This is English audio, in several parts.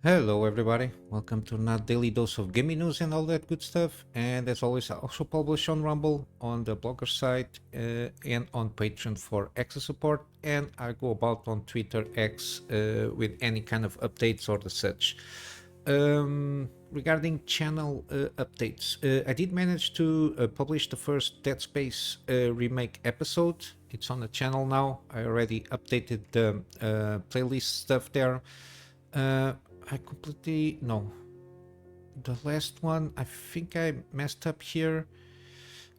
Hello everybody, welcome to another daily dose of gaming news and all that good stuff. And as always, I also publish on Rumble, on the blogger site, and on Patreon for extra support. And I go about on Twitter X with any kind of updates or the such. Regarding channel updates, I did manage to publish the first Dead Space remake episode. It's on the channel now. I already updated the playlist stuff there. I completely no. The last one, I think I messed up here.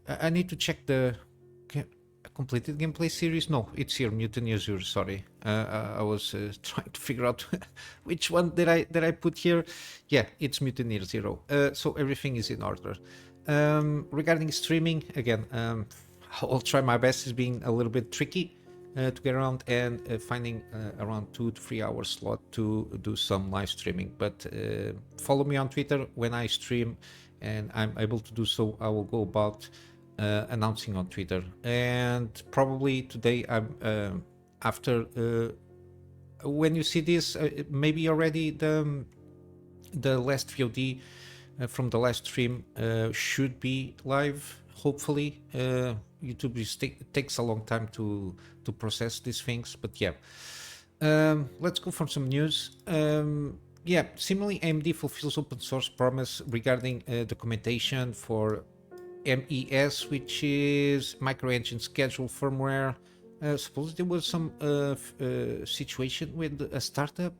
I need to check the completed gameplay series. No, it's here, Mutiny Azure. Sorry, I was trying to figure out which one did I put here. Yeah, it's Mutiny Zero. So everything is in order. Regarding streaming, again, I'll try my best. It's being a little bit tricky to get around and finding around 2 to 3 hour slot to do some live streaming. But follow me on Twitter when I stream and I'm able to do so. I will go about announcing on Twitter, and probably today I'm after when you see this maybe already the last VOD from the last stream should be live, hopefully. YouTube takes a long time to process these things, but yeah. Let's go for some news. Yeah, similarly, AMD fulfills open source promise regarding documentation for MES, which is micro engine schedule firmware. Suppose there was some situation with a startup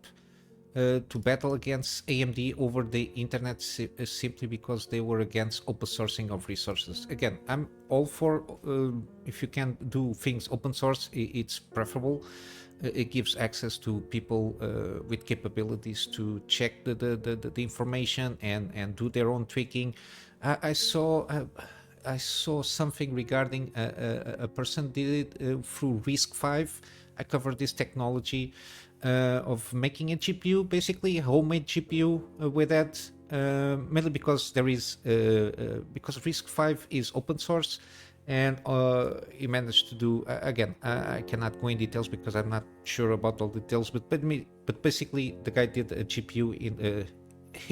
to battle against AMD over the internet simply because they were against open sourcing of resources. Again, I'm all for if you can do things open source, it's preferable. It gives access to people with capabilities to check the information and do their own tweaking. I saw something regarding a person did it through RISC-V. I covered this technology of making a GPU, basically a homemade GPU with that, mainly because there is because RISC-V is open source, and he managed to do again. I cannot go in details because I'm not sure about all details, but basically the guy did a GPU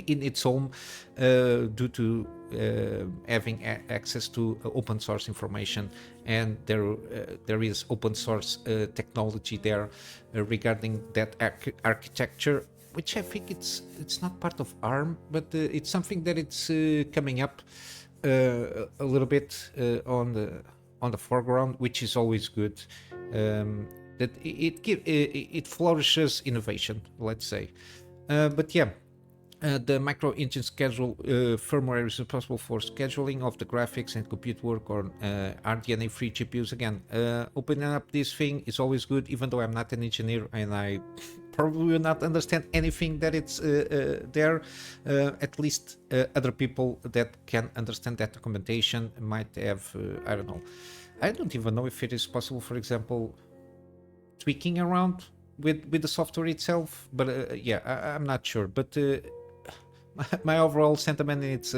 in its home due to having access to open source information, and there is open source technology there regarding that architecture, which I think it's not part of ARM, but it's something that it's coming up a little bit on the foreground, which is always good. That it flourishes innovation, let's say. But yeah. The micro engine schedule firmware is responsible for scheduling of the graphics and compute work on RDNA free GPUs. Again, opening up this thing is always good, even though I'm not an engineer and I probably will not understand anything that it's there. At least other people that can understand that documentation might have, I don't know. I don't even know if it is possible, for example, tweaking around with the software itself, but yeah, I'm not sure. But my overall sentiment is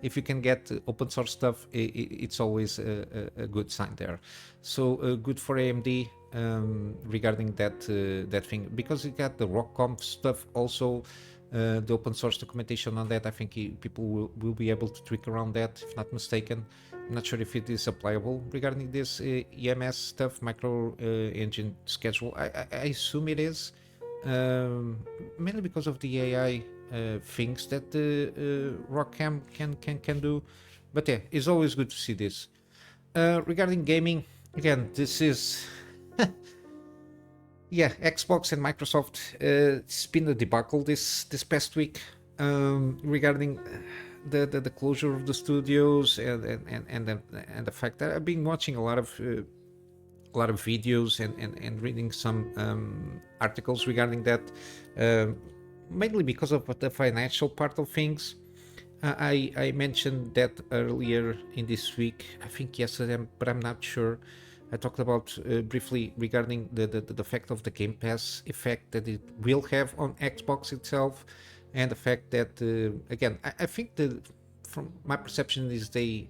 if you can get open source stuff, it's always a good sign there. So good for AMD regarding that thing, because it got the ROCCONF stuff also. The open source documentation on that, I think people will be able to tweak around that, if not mistaken. I'm not sure if it is applicable regarding this EMS stuff, micro engine schedule. I assume it is, mainly because of the AI things that the ROCCam can do. But yeah, it's always good to see this. Regarding gaming, again, this is yeah, Xbox and Microsoft. It's been a debacle this past week regarding the closure of the studios and the fact that I've been watching a lot of videos and reading some articles regarding that, mainly because of the financial part of things. I mentioned that earlier in this week, I think yesterday, but I'm not sure. I talked about briefly regarding the fact of the Game Pass effect that it will have on Xbox itself, and the fact that again, I think that from my perception is they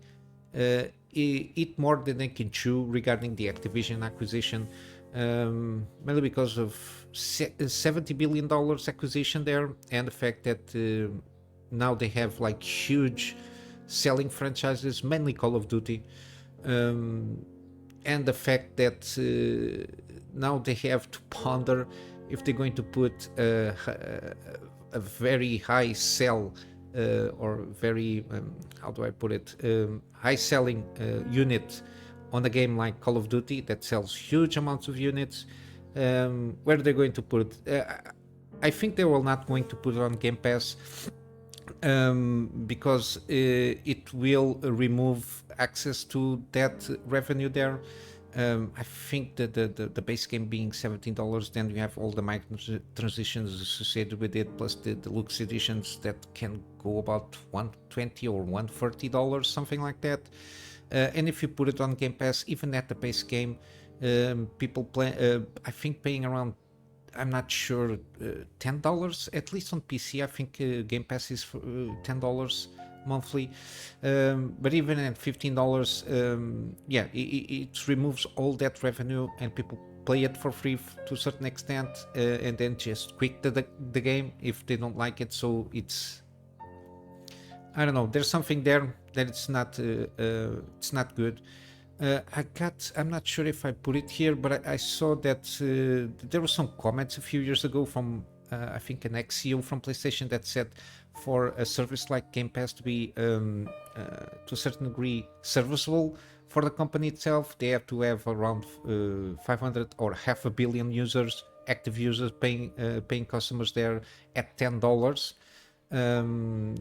eat more than they can chew regarding the Activision acquisition. mainly because of $70 billion acquisition there, and the fact that now they have like huge selling franchises, mainly Call of Duty, and the fact that now they have to ponder if they're going to put a very high sell or very how do I put it, high selling unit on a game like Call of Duty that sells huge amounts of units. Where they're going to put it, I think they will not going to put it on Game Pass, because it will remove access to that revenue there. I think that the base game being $17, then you have all the micro transitions associated with it, plus the deluxe editions that can go about $120 or $130, something like that. And if you put it on Game Pass, even at the base game, people play. I think paying around, I'm not sure, $10 at least on PC. I think Game Pass is for $10 monthly, but even at $15, yeah, it removes all that revenue, and people play it for free to a certain extent, and then just quit the game if they don't like it. So it's, I don't know, there's something there that it's not good. I'm not sure if I put it here, but I saw that there were some comments a few years ago from, I think, an ex-CEO from PlayStation that said for a service like Game Pass to be, to a certain degree, serviceable for the company itself, they have to have around 500 or half a billion users, active users, paying customers there at $10.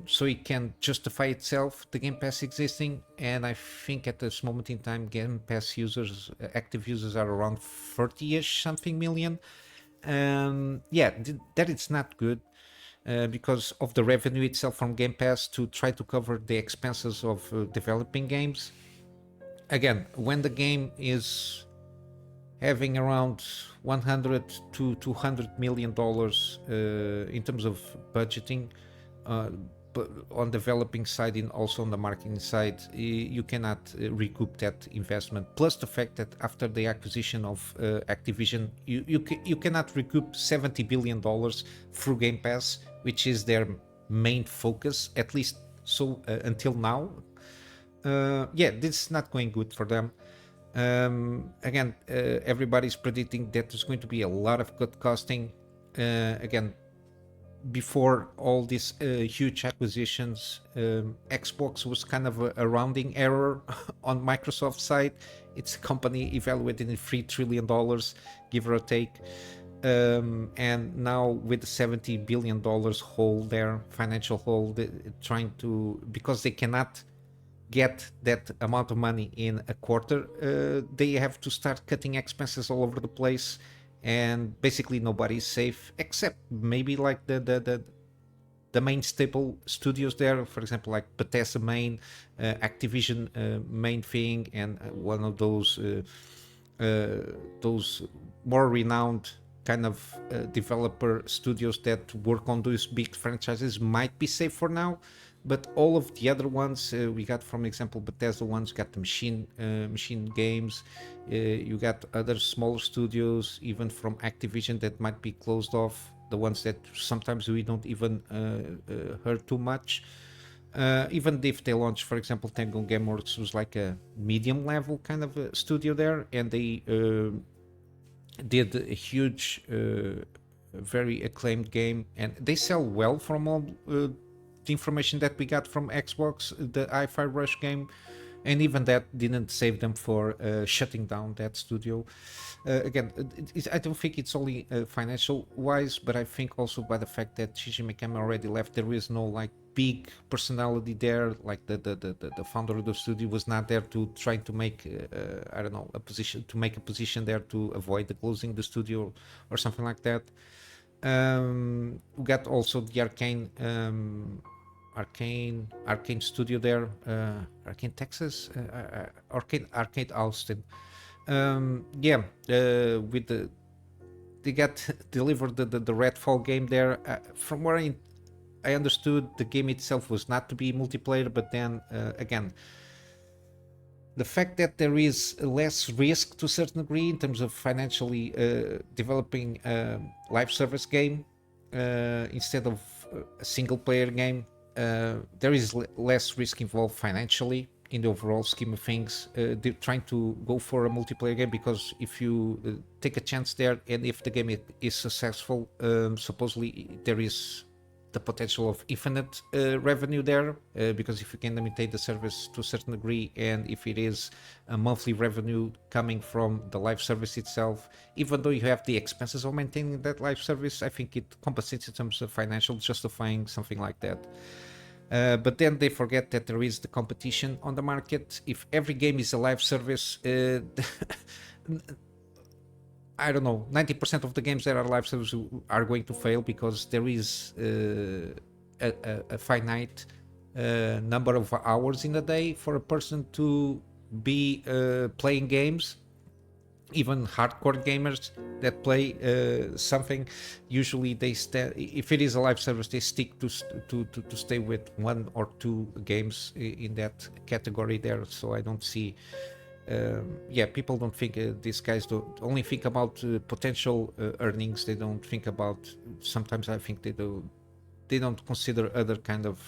So it can justify itself, the Game Pass existing. And I think at this moment in time, Game Pass users, active users, are around 30-ish something million. Yeah, that it's not good, because of the revenue itself from Game Pass to try to cover the expenses of developing games. Again, when the game is having around 100 to 200 million dollars in terms of budgeting, but on developing side and also on the marketing side, you cannot recoup that investment. Plus the fact that after the acquisition of Activision, you cannot recoup $70 billion through Game Pass, which is their main focus, at least so until now. Yeah, this is not going good for them. Again, everybody's predicting that there's going to be a lot of cut costing. Again, before all these huge acquisitions, Xbox was kind of a rounding error on Microsoft's side. It's a company evaluated in $3 trillion, give or take. And now with the $70 billion hole there, financial hole, trying to, because they cannot get that amount of money in a quarter, they have to start cutting expenses all over the place. And basically nobody's safe except maybe like the main staple studios there, for example, like Bethesda main, Activision main thing, and one of those more renowned kind of developer studios that work on those big franchises might be safe for now. But all of the other ones, we got, for example, Bethesda ones, got the machine games, you got other smaller studios, even from Activision, that might be closed off, the ones that sometimes we don't even heard too much. Even if they launched, for example, Tango Gameworks was like a medium level kind of a studio there, and they did a huge, very acclaimed game, and they sell well from all the information that we got from Xbox, the Hi-Fi Rush game, and even that didn't save them for shutting down that studio. Again, I don't think it's only financial wise, but I think also by the fact that Shinji Mikami already left, there is no like big personality there. Like the founder of the studio was not there to try to make I don't know, a position there to avoid the closing the studio or something like that. We got also the Arcane studio there, Arcane Texas, Arcade Austin. Yeah, with they got delivered the Redfall game there. From where I understood, the game itself was not to be multiplayer, but then again, the fact that there is less risk to a certain degree in terms of financially developing a live service game instead of a single player game. There is less risk involved financially in the overall scheme of things. They're trying to go for a multiplayer game because if you take a chance there and if the game is successful, supposedly there is the potential of infinite revenue there, because if you can imitate the service to a certain degree, and if it is a monthly revenue coming from the live service itself, even though you have the expenses of maintaining that live service, I think it compensates in terms of financial justifying something like that. But then they forget that there is the competition on the market. If every game is a live service, I don't know, 90% of the games that are live service are going to fail because there is a finite number of hours in a day for a person to be playing games. Even hardcore gamers that play something, usually they if it is a live service, they stick to stay with one or two games in that category there. So I don't see people don't think these guys don't only think about potential earnings. They don't think about, sometimes I think they don't consider other kind of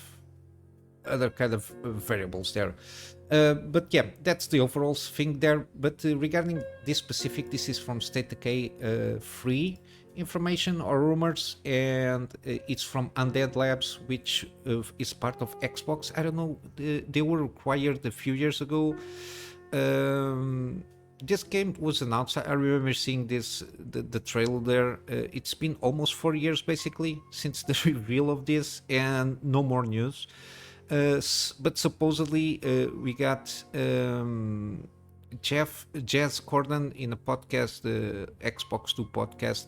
variables there. But yeah, that's the overall thing there. But regarding this specific, this is from State Decay free information or rumors, and it's from Undead Labs, which is part of Xbox. I don't know, they were acquired a few years ago. This game was announced. I remember seeing the trailer there. It's been almost 4 years basically since the reveal of this, and no more news. But supposedly we got Jazz Corden in a podcast, the Xbox 2 podcast,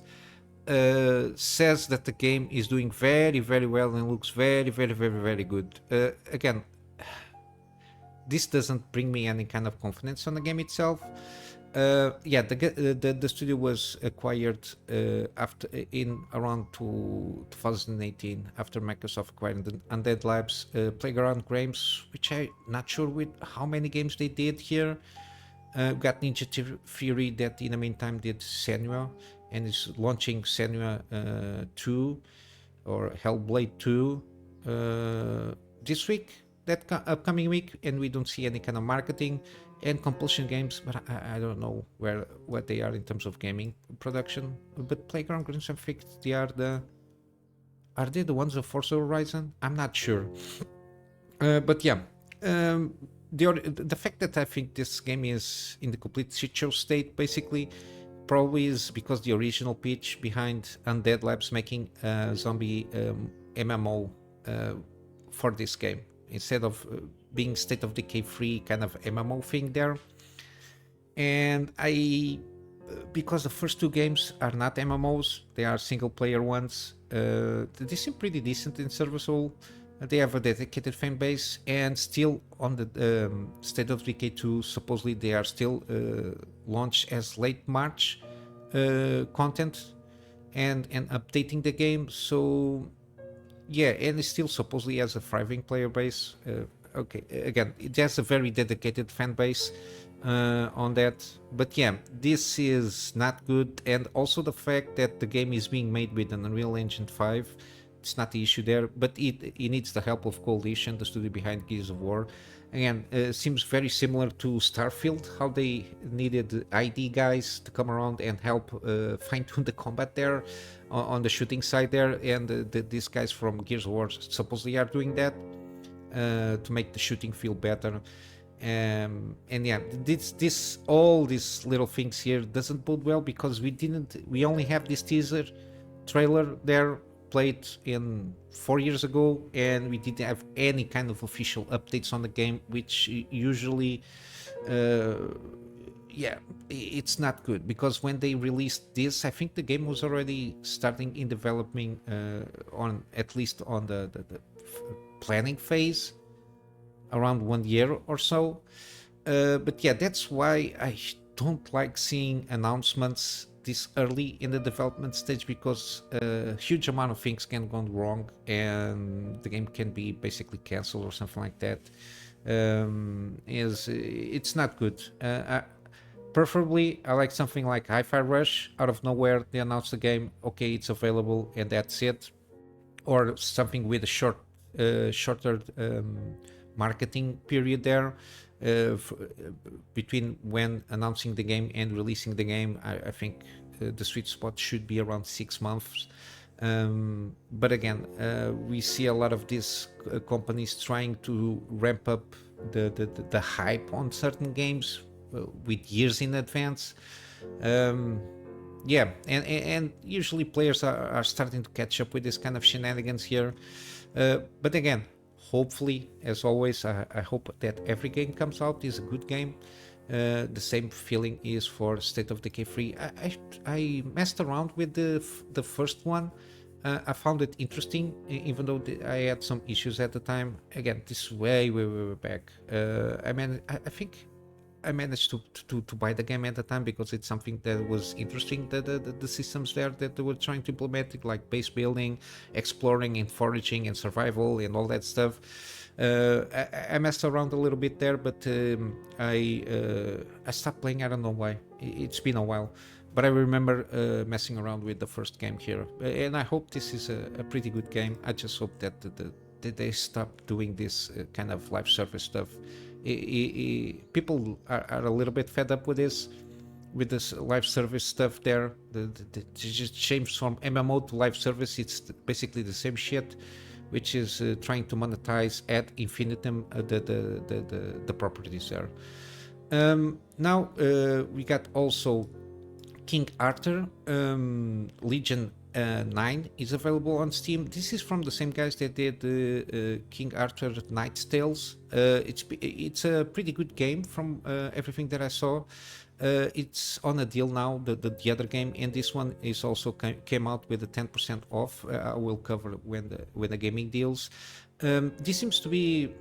says that the game is doing very, very well and looks very, very, very, very good. Again, this doesn't bring me any kind of confidence on the game itself. The studio was acquired after in around 2018 after Microsoft acquired the Undead Labs, Playground Games, which I'm not sure with how many games they did here. Got Ninja Theory that in the meantime did Senua and is launching Senua 2 or Hellblade 2 this week, that upcoming week, and we don't see any kind of marketing. And Compulsion Games, but I don't know what they are in terms of gaming production. But Playground Games, I think they are they the ones of Forza Horizon? I'm not sure. But yeah, the fact that I think this game is in the complete shit show state basically probably is because the original pitch behind Undead Labs making a zombie MMO for this game, instead of being State of Decay free kind of MMO thing there. And because the first two games are not MMOs, they are single player ones, they seem pretty decent and serviceable. They have a dedicated fan base, and still on the State of Decay 2, supposedly they are still launched as late March content and updating the game. So yeah, and it still supposedly has a thriving player base. Okay, again, it has a very dedicated fan base on that. But yeah, this is not good. And also the fact that the game is being made with an Unreal Engine 5, it's not the issue there, but it needs the help of Coalition, the studio behind Gears of War. Again, seems very similar to Starfield, how they needed ID guys to come around and help fine-tune the combat there on the shooting side there, and these guys from Gears of War supposedly are doing that to make the shooting feel better. And yeah, all these little things here doesn't bode well, because we only have this teaser trailer there played in 4 years ago, and we didn't have any kind of official updates on the game, which usually it's not good, because when they released this, I think the game was already starting in developing on at least on the planning phase around 1 year or so. But yeah, that's why I don't like seeing announcements this early in the development stage, because a huge amount of things can go wrong and the game can be basically cancelled or something like that. It's not good. Preferably, I like something like Hi-Fi Rush. Out of nowhere, they announce the game. Okay, it's available, and that's it. Or something with a shorter marketing period there between when announcing the game and releasing the game. I think the sweet spot should be around 6 months. But again, we see a lot of these companies trying to ramp up the hype on certain games with years in advance. Yeah, and usually players are starting to catch up with this kind of shenanigans here. But again, hopefully, as always, I hope that every game comes out is a good game. The same feeling is for State of Decay 3. I messed around with the first one. I found it interesting, even though I had some issues at the time. Again, this is way back. I think I managed to buy the game at the time because it's something that was interesting. The systems there that they were trying to implement, like base building, exploring and foraging and survival and all that stuff. I messed around a little bit there, but I stopped playing. I don't know why. It's been a while, but I remember messing around with the first game here, and I hope this is a pretty good game. I just hope that that they stop doing this kind of live service stuff. People are a little bit fed up with this live service stuff there. Just change from MMO to live service. It's basically the same shit, which is trying to monetize ad infinitum the properties there. Now we got also King Arthur Legion 9 is available on Steam. This is from the same guys that did King Arthur Knight's Tales. It's a pretty good game from everything that I saw. It's on a deal now, the other game, and this one is also came out with a 10% off. I will cover when the gaming deals. This seems to be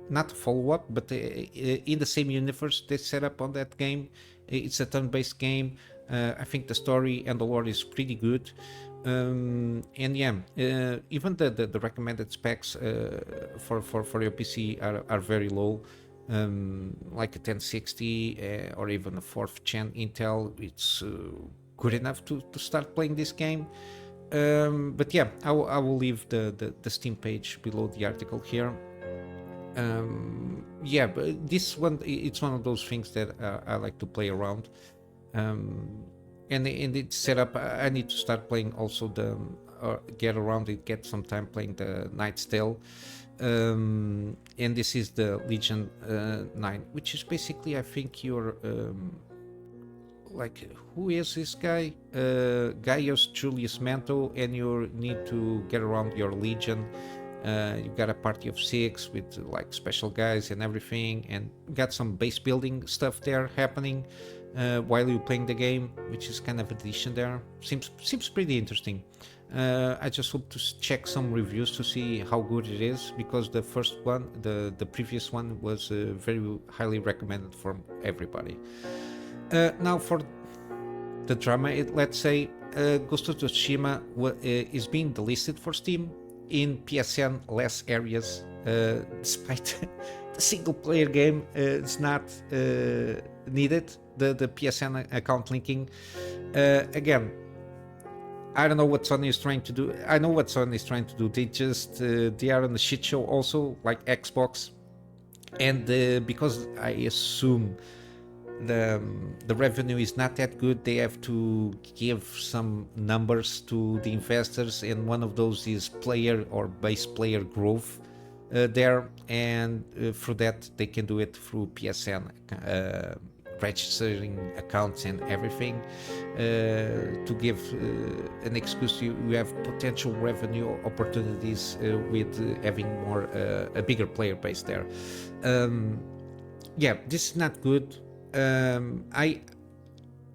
not a follow-up, but in the same universe they set up on that game. It's a turn-based game. I think the story and the lore is pretty good. And yeah, even the recommended specs for your PC are very low. Like a 1060 or even a 4th gen Intel, it's good enough to start playing this game. But yeah, I will leave the Steam page below the article here. Yeah, but this one, it's one of those things that I like to play around. And it's set up. I need to start playing also get around it, get some time playing the Knight's Tale. And this is the Legion 9, which is basically, I think you're like, who is this guy? Gaius Julius Manto, and you need to get around your Legion. You got a party of 6 with like special guys and everything, and got some base building stuff there happening while you're playing the game, which is kind of addition there. Seems pretty interesting. I just hope to check some reviews to see how good it is, because the first one, the previous one, was very highly recommended from everybody. Now for the drama, let's say, Ghost of Tsushima is being delisted for Steam in PSN-less areas, despite the single-player game is not needed, the PSN account linking. Again, I don't know what Sony is trying to do. I know what Sony is trying to do. They are on the shit show also, like Xbox, and because I assume the revenue is not that good, they have to give some numbers to the investors, and one of those is player or base player growth there, and for that they can do it through PSN, registering accounts and everything, to give an excuse. You have potential revenue opportunities with having more a bigger player base there. Yeah, this is not good. I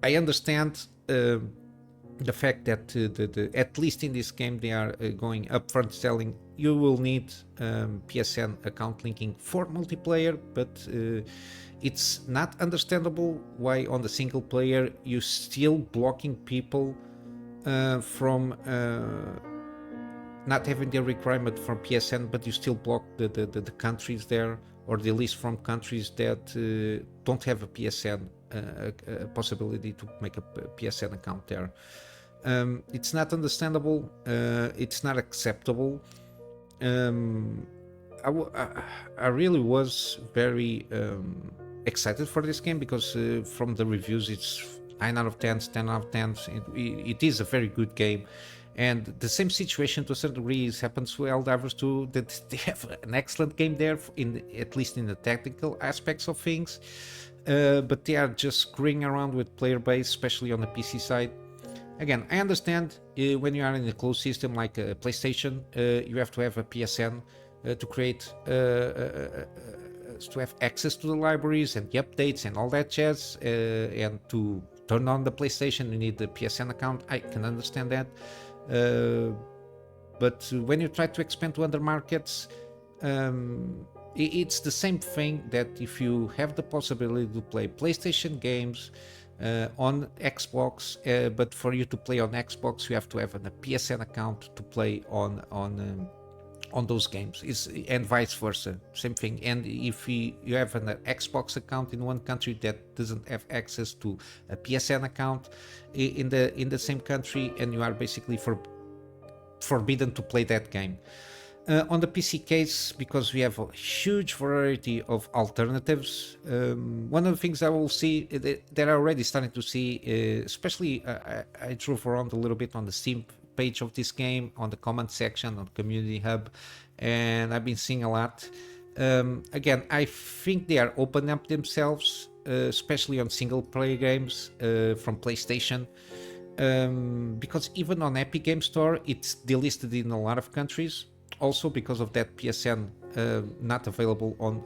understand the fact that at least in this game they are going upfront selling. You will need PSN account linking for multiplayer, but it's not understandable why on the single player you still blocking people from not having the requirement from PSN, but you still block the countries there. or delist from countries that don't have a PSN possibility to make a PSN account there. It's not understandable. It's not acceptable. Um, I really was very excited for this game because from the reviews it's 9 out of 10, 10 out of 10. It is a very good game. And the same situation to a certain degree happens to Helldivers too, that they have an excellent game there, at least in the technical aspects of things. But they are just screwing around with player base, especially on the PC side. Again, I understand when you are in a closed system like a PlayStation, you have to have a PSN to create, to have access to the libraries and the updates and all that jazz, and to turn on the PlayStation, you need the PSN account. I can understand that. But when you try to expand to other markets, it's the same thing that if you have the possibility to play PlayStation games on Xbox, but for you to play on Xbox, you have to have a PSN account to play on those games, and vice versa, same thing. And if you have an Xbox account in one country that doesn't have access to a PSN account in the same country, and you are basically forbidden to play that game. On the PC case, because we have a huge variety of alternatives, one of the things I will see that are already starting to see, especially I drove around a little bit on the Steam page of this game, on the comment section, on Community Hub, and I've been seeing a lot. Again, I think they are opening up themselves, especially on single player games from PlayStation, because even on Epic Game Store it's delisted in a lot of countries, also because of that PSN not available on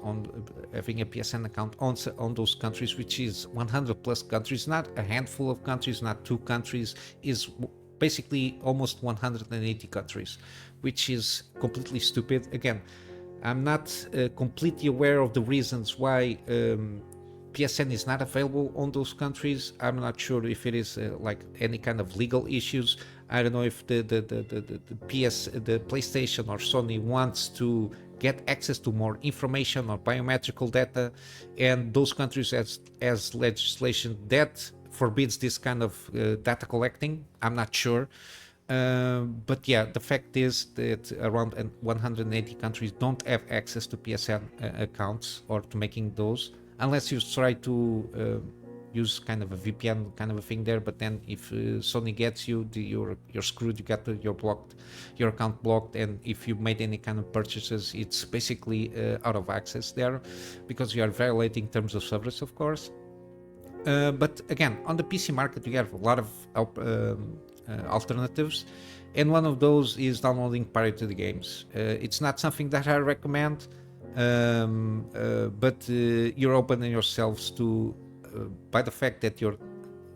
having a PSN account on those countries, which is 100 plus countries, not a handful of countries, not 2 countries, is basically almost 180 countries, which is completely stupid. Again, I'm not completely aware of the reasons why PSN is not available on those countries. I'm not sure if it is like any kind of legal issues. I don't know if the PlayStation or Sony wants to get access to more information or biometrical data, and those countries has legislation that forbids this kind of data collecting. I'm not sure. But yeah, the fact is that around 180 countries don't have access to PSN accounts or to making those, unless you try to use kind of a VPN kind of a thing there. But then if Sony gets you, you're screwed. You got your account blocked, and if you made any kind of purchases, it's basically out of access there, because you are violating terms of service, of course. But again, on the PC market, you have a lot of alternatives, and one of those is downloading pirated games. It's not something that I recommend, but you're opening yourselves to, by the fact that you're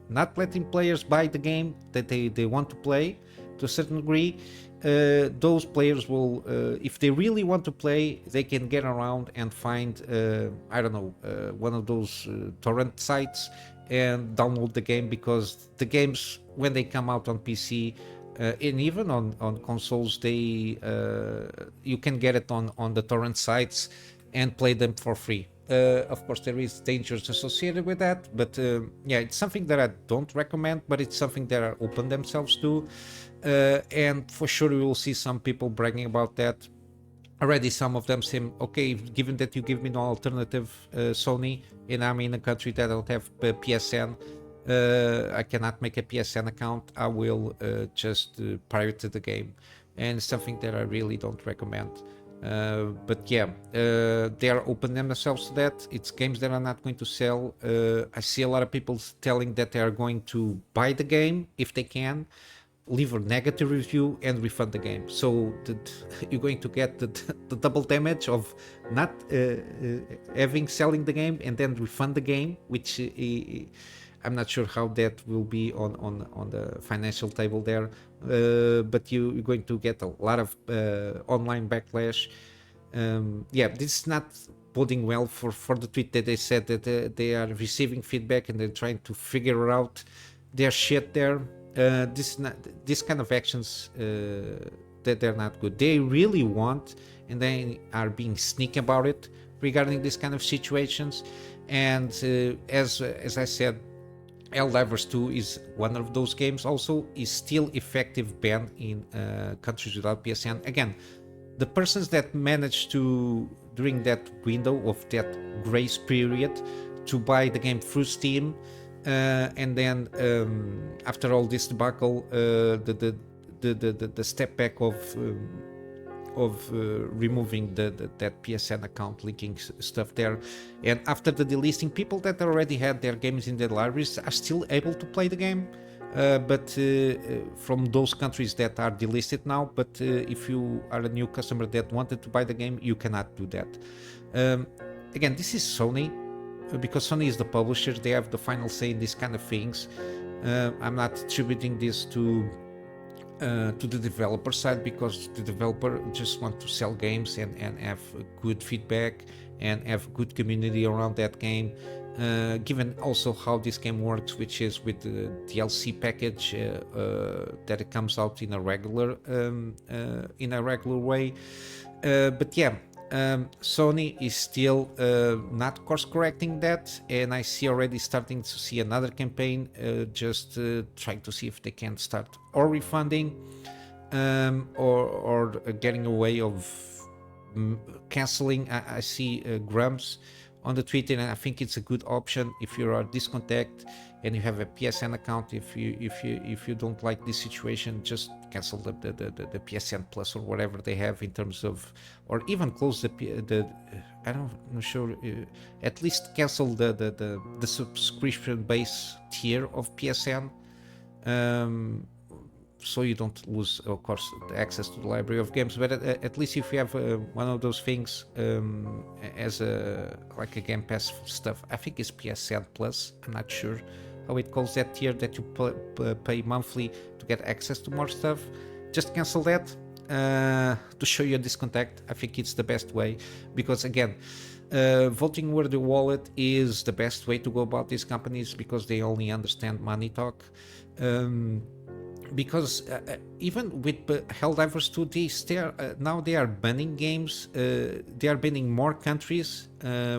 not letting players buy the game that they want to play to a certain degree. Those players will, if they really want to play, they can get around and find, I don't know, one of those torrent sites and download the game, because the games, when they come out on PC and even on consoles, they you can get it on the torrent sites and play them for free. Of course, there is dangers associated with that, but yeah, it's something that I don't recommend, but it's something that are open themselves to, and for sure we will see some people bragging about that. Already some of them say, okay, given that you give me no alternative, Sony, and I'm in a country that I don't have PSN, I cannot make a PSN account, I will just pirate the game, and it's something that I really don't recommend. But yeah, they are open themselves to that. It's games that are not going to sell. I see a lot of people telling that they are going to buy the game if they can, leave a negative review and refund the game. So you're going to get the double damage of not selling the game and then refund the game, which I'm not sure how that will be on the financial table there, but you're going to get a lot of online backlash. Yeah, this is not boding well for the tweet that they said that they are receiving feedback and they're trying to figure out their shit there. This kind of actions that they're not good. They really want, and they are being sneaky about it, regarding this kind of situations. And as I said, Helldivers 2 is one of those games. Also, is still effective ban in countries without PSN. Again, the persons that managed to, during that window of that grace period, to buy the game through Steam, and then after all this debacle, the step back of removing that PSN account, linking stuff there, and after the delisting, people that already had their games in their libraries are still able to play the game, but from those countries that are delisted now. But if you are a new customer that wanted to buy the game, you cannot do that. Again, this is Sony, because Sony is the publisher. They have the final say in these kind of things. I'm not attributing this to the developer side, because the developer just want to sell games and have good feedback and have good community around that game, given also how this game works, which is with the DLC package that it comes out in a regular way. But yeah, Sony is still not course correcting that, and I see already starting to see another campaign, just trying to see if they can start or refunding or getting a way of canceling. I see Grumps on the Twitter, and I think it's a good option if you are discontact and you have a PSN account. If you don't like this situation, just cancel the PSN Plus or whatever they have in terms of, or even close the I'm not sure, at least cancel the subscription base tier of PSN, so you don't lose, of course, the access to the library of games. But at least if you have one of those things as like a Game Pass stuff, I think it's PSN Plus, I'm not sure how it calls that tier that you pay monthly to get access to more stuff. Just cancel that to show your discontact. I think it's the best way, because again, voting with the wallet is the best way to go about these companies, because they only understand money talk. Because even with Helldivers 2, now they are banning games. They are banning more countries,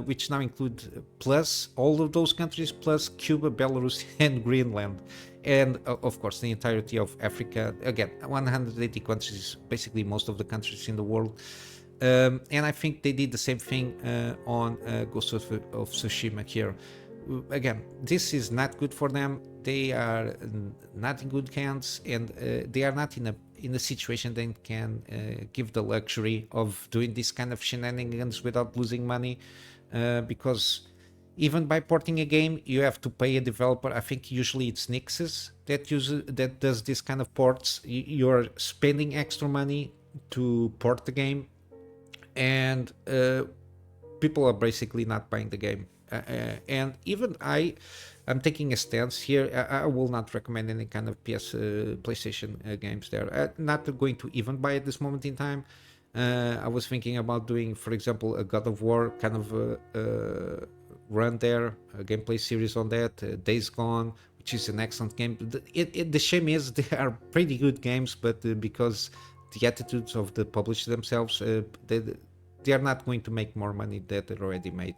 which now include plus all of those countries, plus Cuba, Belarus, and Greenland, and of course the entirety of Africa. Again, 180 countries, basically most of the countries in the world. And I think they did the same thing on Ghost of Tsushima here. Again, this is not good for them. They are not in good hands, and they are not in a situation that can give the luxury of doing this kind of shenanigans without losing money, because even by porting a game, you have to pay a developer. I think usually it's Nixes that does this kind of ports. You're spending extra money to port the game, and people are basically not buying the game. And even I'm taking a stance here. I will not recommend any kind of PlayStation games there. I'm not going to even buy at this moment in time. I was thinking about doing, for example, a God of War kind of run there, a gameplay series on that. Days Gone, which is an excellent game. The shame is they are pretty good games, but because the attitudes of the publishers themselves, they are not going to make more money that they already made.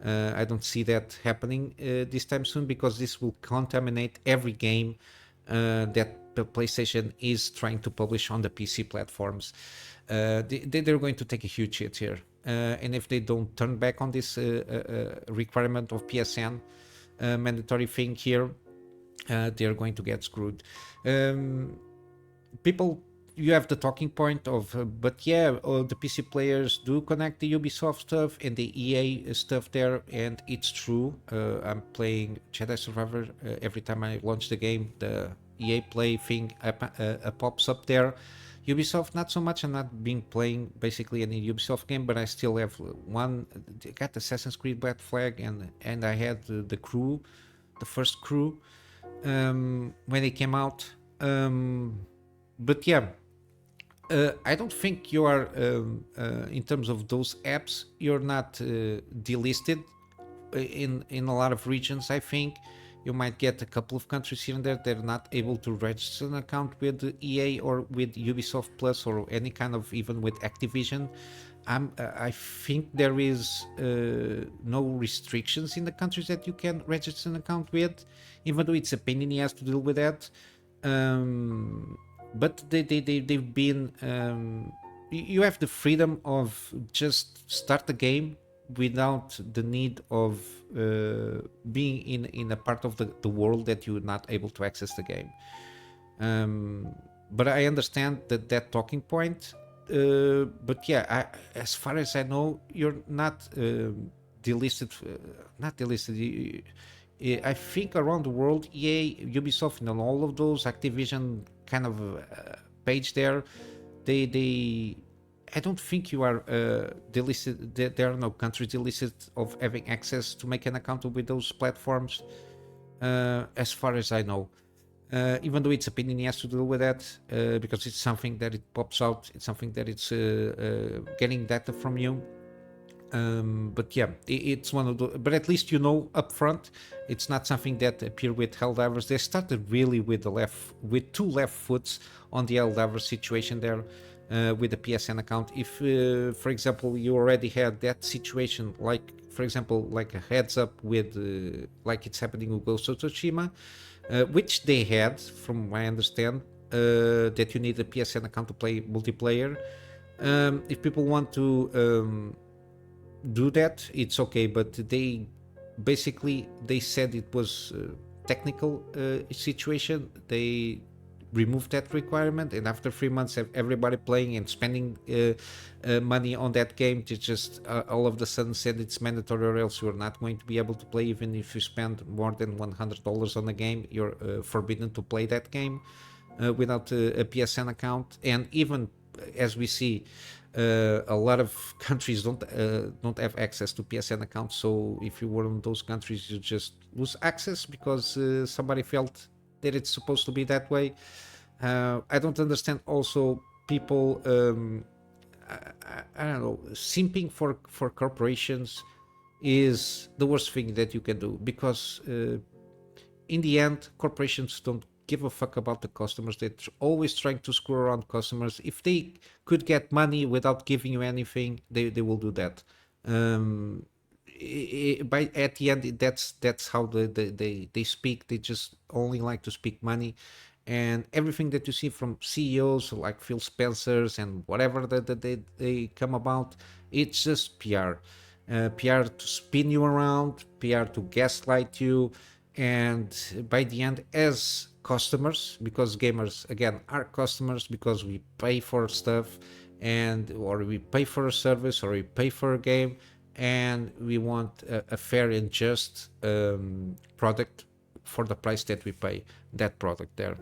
I don't see that happening this time soon, because this will contaminate every game that the PlayStation is trying to publish on the PC platforms. They're going to take a huge hit here. And if they don't turn back on this requirement of PSN mandatory thing here, they're going to get screwed. You have the talking point of, but yeah, the PC players do connect the Ubisoft stuff and the EA stuff there, and it's true. I'm playing Jedi Survivor. Every time I launch the game, the EA Play thing pops up there. Ubisoft, not so much. I'm not been playing basically any Ubisoft game, but I still have one. I got Assassin's Creed Black Flag, and I had the Crew, the first Crew, when it came out. But yeah. I don't think you are, in terms of those apps, you're not delisted in a lot of regions. I think you might get a couple of countries here and there that are not able to register an account with EA or with Ubisoft Plus or any kind of, even with Activision. I think there is no restrictions in the countries that you can register an account with, even though it's a pain in the ass to deal with that. But they've been you have the freedom of just start the game without the need of being in a part of the world that you're not able to access the game. But I understand that talking point. But yeah, as far as I know, you're not delisted. Not delisted. I think around the world, EA, Ubisoft, and all of those, Activision kind of page there, they I don't think you are delisted. There are no countries delisted of having access to make an account with those platforms, as far as I know. Even though it's a pain in the ass to deal with that, because it's something that it pops out, it's something that it's getting data from you. But yeah, it's one of the. But at least you know upfront, it's not something that appeared with Helldivers. They started really with two left foots on the Helldivers situation there. With the PSN account, if for example you already had that situation, like for example like a heads up with like it's happening with GoT Tsushima, which they had from what I understand, that you need a PSN account to play multiplayer. If people want to do that, it's okay, but they said it was technical situation. They removed that requirement, and after 3 months of everybody playing and spending money on that game, they just all of a sudden said it's mandatory, or else you're not going to be able to play. Even if you spend more than $100 on a game, you're forbidden to play that game without a PSN account. And even as we see, a lot of countries don't have access to PSN accounts. So if you were in those countries, you just lose access because somebody felt that it's supposed to be that way. I don't understand also people I don't know, simping for corporations is the worst thing that you can do, because in the end corporations don't give a fuck about the customers. They're always trying to screw around customers. If they could get money without giving you anything, they will do that. By at the end, that's how they speak. They just only like to speak money, and everything that you see from CEOs like Phil Spencer's and whatever that they come about, it's just PR. PR to spin you around, PR to gaslight you, and by the end, as customers, because gamers again are customers, because we pay for stuff, and or we pay for a service, or we pay for a game, and we want a fair and just product for the price that we pay that product there.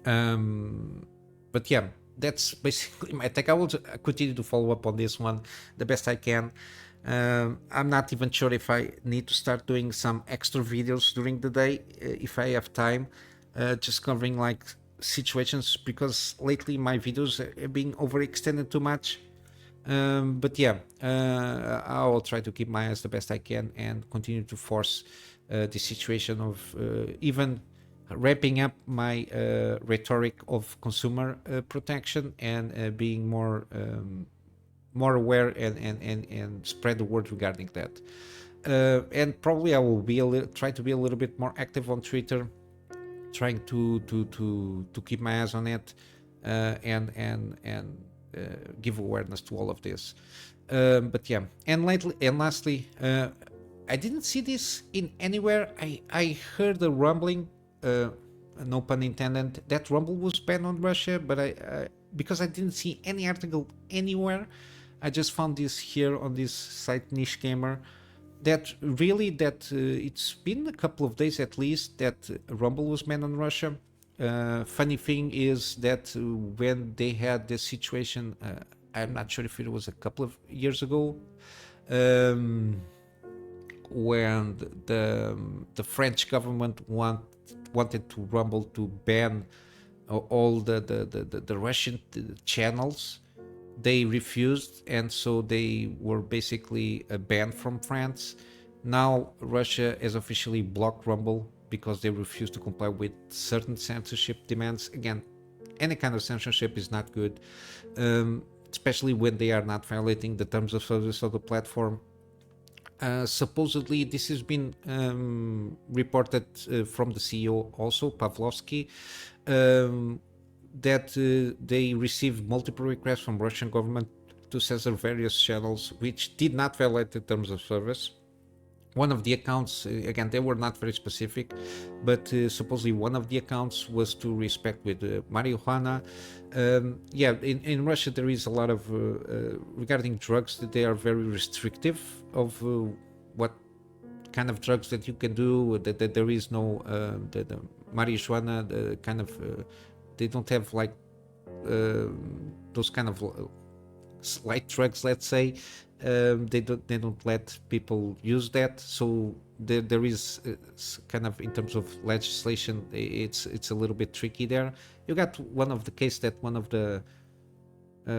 But yeah, that's basically my take. I will continue to follow up on this one the best I can. I'm not even sure if I need to start doing some extra videos during the day if I have time, just covering like situations, because lately my videos are being overextended too much. But yeah, I will try to keep my eyes the best I can and continue to force the situation of even ramping up my rhetoric of consumer protection, and being more aware, and spread the word regarding that. And probably I will be try to be a little bit more active on Twitter, trying to keep my eyes on it, and give awareness to all of this. But yeah, and lastly, I didn't see this in anywhere. I heard the rumbling, no pun intended, that Rumble was banned on Russia, but I because I didn't see any article anywhere, I just found this here on this site Niche Gamer, that really it's been a couple of days at least that Rumble was banned on Russia. Funny thing is that when they had this situation, I'm not sure if it was a couple of years ago, when the French government wanted to Rumble to ban all the Russian channels. They refused, and so they were basically banned from France. Now Russia has officially blocked Rumble because they refuse to comply with certain censorship demands. Again, any kind of censorship is not good. especially when they are not violating the terms of service of the platform. Supposedly, this has been reported from the CEO also, Pavlovsky, that they received multiple requests from Russian government to censor various channels which did not violate the terms of service. One of the accounts, again, they were not very specific, but supposedly one of the accounts was to respect with marijuana. Yeah, in Russia there is a lot of, regarding drugs, that they are very restrictive of what kind of drugs that you can do, that there is no, the marijuana, the kind of, they don't have like those kind of light drugs, let's say. They don't let people use that, so there is kind of, in terms of legislation, it's a little bit tricky there. You got one of the case that one of the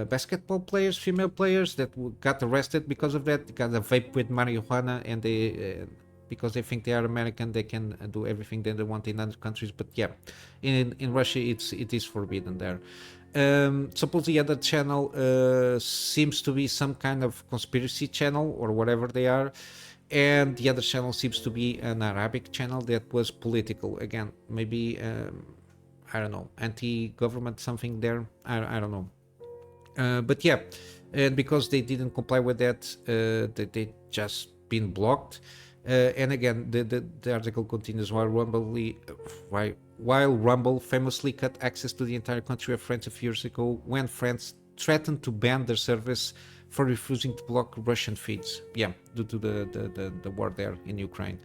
basketball players, female players, that got arrested because of that. They got a vape with marijuana, and they because they think they are American, they can do everything that they want in other countries. But yeah, in Russia it is forbidden there. Suppose the other channel seems to be some kind of conspiracy channel or whatever they are, and the other channel seems to be an Arabic channel that was political. Again, maybe I don't know, anti-government something there. I don't know. But yeah, and because they didn't comply with that, they just been blocked. And again, the article continues, while Rumble famously cut access to the entire country of France a few years ago, when France threatened to ban their service for refusing to block Russian feeds. Yeah, due to the war there in Ukraine.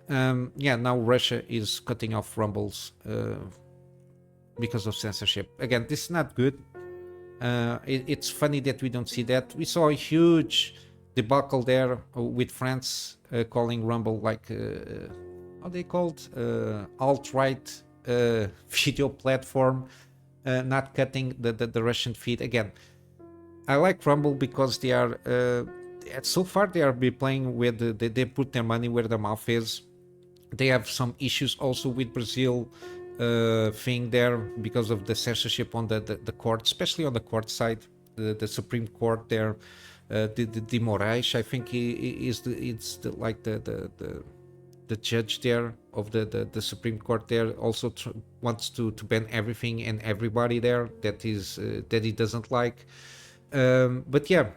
Yeah, now Russia is cutting off Rumbles because of censorship. Again, this is not good. It's funny that we don't see that. We saw a huge debacle there with France calling Rumble like how they called alt-right video platform, not cutting the Russian feed. Again, I like Rumble because they are so far they are playing with they put their money where their mouth is. They have some issues also with Brazil thing there because of the censorship on the court, especially on the court side, the Supreme Court there. The Moraes, I think, it's the judge there of the Supreme Court there, also wants to ban everything and everybody there that he doesn't like. But yeah,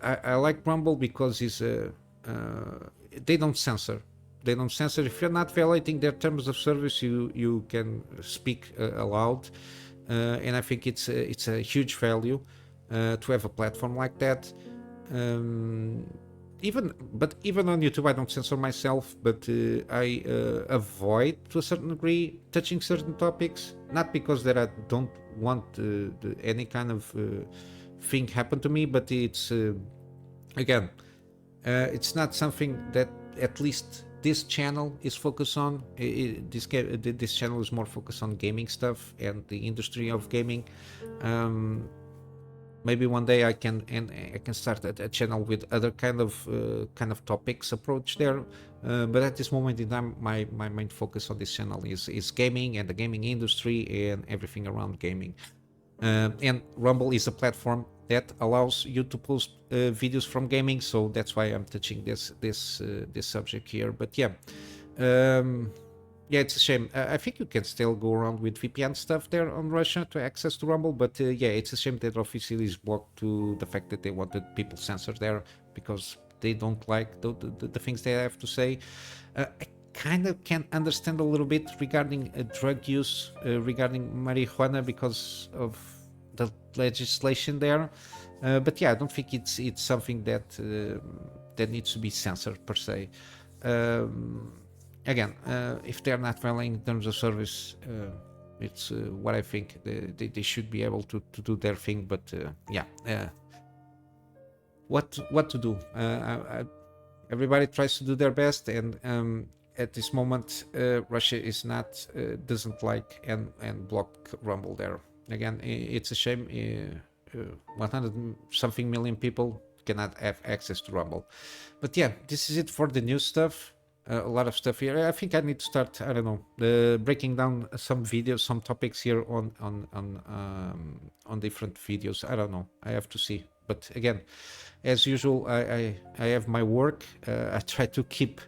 I like Rumble because they don't censor. They don't censor. If you're not violating their terms of service, you can speak aloud, and I think it's a huge value to have a platform like that. Even on YouTube, I don't censor myself, but I avoid to a certain degree touching certain topics, not because that I don't want any kind of thing happen to me, but it's again, it's not something that at least this channel is focused on. This channel is more focused on gaming stuff and the industry of gaming. Maybe one day I can start a channel with other kind of topics approach there. But at this moment in time, my main focus on this channel is gaming and the gaming industry and everything around gaming. And Rumble is a platform that allows you to post videos from gaming, so that's why I'm touching this subject here. But yeah. Yeah, it's a shame. I think you can still go around with VPN stuff there on Russia to access to Rumble, but yeah, it's a shame that officially is blocked to the fact that they wanted people censored there because they don't like the things they have to say. I kind of can understand a little bit regarding drug use, regarding marijuana because of the legislation there. But yeah, I don't think it's something that needs to be censored per se. Again, if they're not violating terms of service, it's what I think they should be able to do their thing. But yeah, what to do? Everybody tries to do their best, and at this moment, Russia is not doesn't like and block Rumble there. Again, it's a shame. 100 something million people cannot have access to Rumble. But yeah, this is it for the new stuff. a lot of stuff here. I think I need to start, I don't know, breaking down some videos, some topics here on different videos. I don't know, I have to see. But again, as usual, I have my work. I try to keep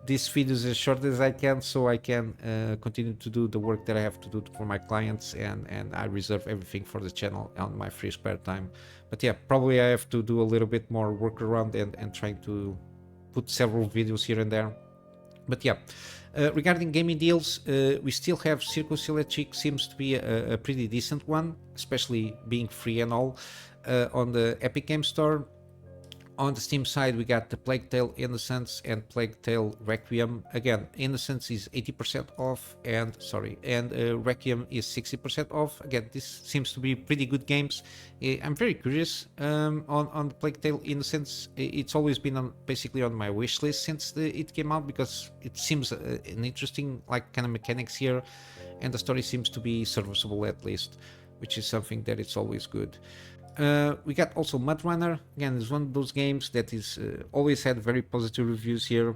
these videos as short as I can, so I can continue to do the work that I have to do for my clients, and I reserve everything for the channel on my free spare time. But yeah, probably I have to do a little bit more work around and trying to put several videos here and there. But yeah, regarding gaming deals, we still have Circus Electric, seems to be a pretty decent one, especially being free and all on the Epic Game Store. On the Steam side, we got the Plague Tale Innocence and Plague Tale Requiem. Again, Innocence is 80% off, and Requiem is 60% off. Again, this seems to be pretty good games. I'm very curious on Plague Tale Innocence. It's always been basically on my wish list since it came out, because it seems an interesting kind of mechanics here, and the story seems to be serviceable at least, which is something that it's always good. We got also Mudrunner. Again, it's one of those games that is always had very positive reviews here.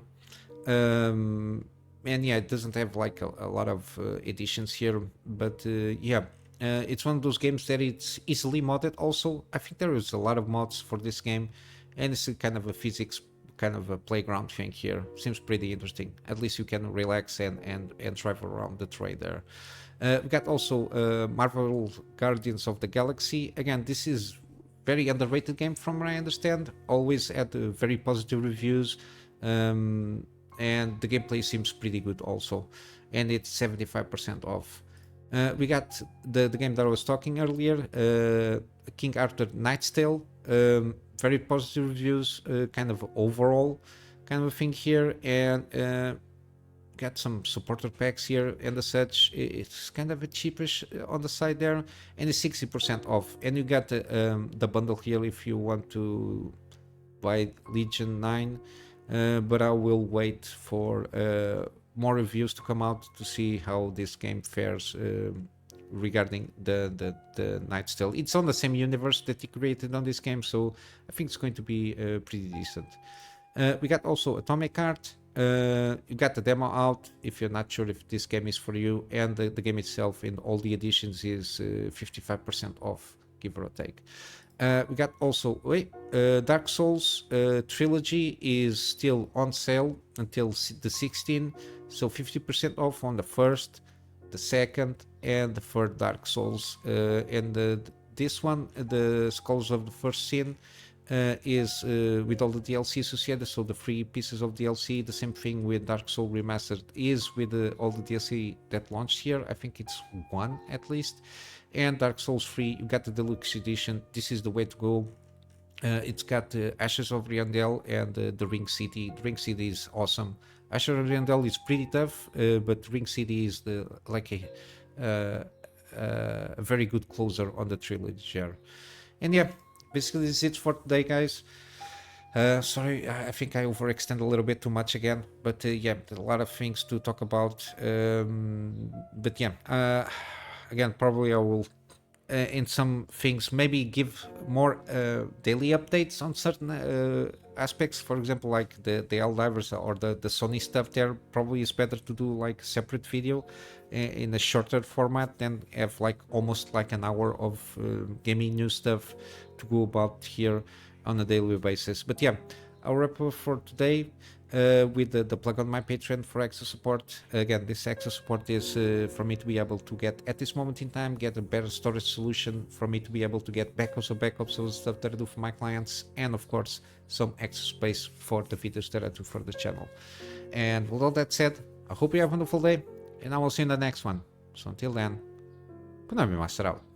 And yeah, it doesn't have like a lot of editions here, but yeah, it's one of those games that it's easily modded also. I think there is a lot of mods for this game, and it's a kind of a physics, kind of a playground thing here. Seems pretty interesting. At least you can relax and drive around the trade there. We got also Marvel Guardians of the Galaxy. Again, this is very underrated game from what I understand. Always had very positive reviews, and the gameplay seems pretty good also. And it's 75% off. We got the game that I was talking earlier, King Arthur Knight's Tale. Very positive reviews, kind of overall kind of a thing here, and got some supporter packs here and as such. It's kind of a cheapish on the side there, and it's 60% off. And you got the bundle here if you want to buy Legion 9, but I will wait for more reviews to come out to see how this game fares regarding the Knight's Tale. It's on the same universe that he created on this game, so I think it's going to be pretty decent. We got also Atomic Heart. You got the demo out if you're not sure if this game is for you, and the game itself in all the editions is 55% off, give or take. We got also Dark Souls Trilogy is still on sale until the 16th, so 50% off on the first, the second, and the third Dark Souls. And this one, the Scholars of the First Sin, is with all the DLC associated, so the free pieces of DLC. The same thing with Dark Souls Remastered is with all the DLC that launched here. I think it's one at least. And Dark Souls 3, you got the Deluxe Edition. This is the way to go. It's got Ashes of Riandel and the Ring City. The Ring City is awesome. Ashes of Riandel is pretty tough, but Ring City is a very good closer on the trilogy here. And yeah, basically this is it for today, guys. Sorry, I think I overextend a little bit too much again, but yeah, a lot of things to talk about. But yeah, again, probably I will in some things maybe give more daily updates on certain aspects. For example, like the Helldivers or the Sony stuff, there probably is better to do like a separate video in a shorter format than have like almost like an hour of gaming news stuff to go about here on a daily basis. But yeah, I'll wrap up for today with the plug on my Patreon for extra support. Again, this extra support is for me to be able to get, at this moment in time, get a better storage solution, for me to be able to get backups of the stuff that I do for my clients, and of course some extra space for the videos that I do for the channel. And with all that said, I hope you have a wonderful day, and I will see you in the next one. So until then, Kunamy Master out.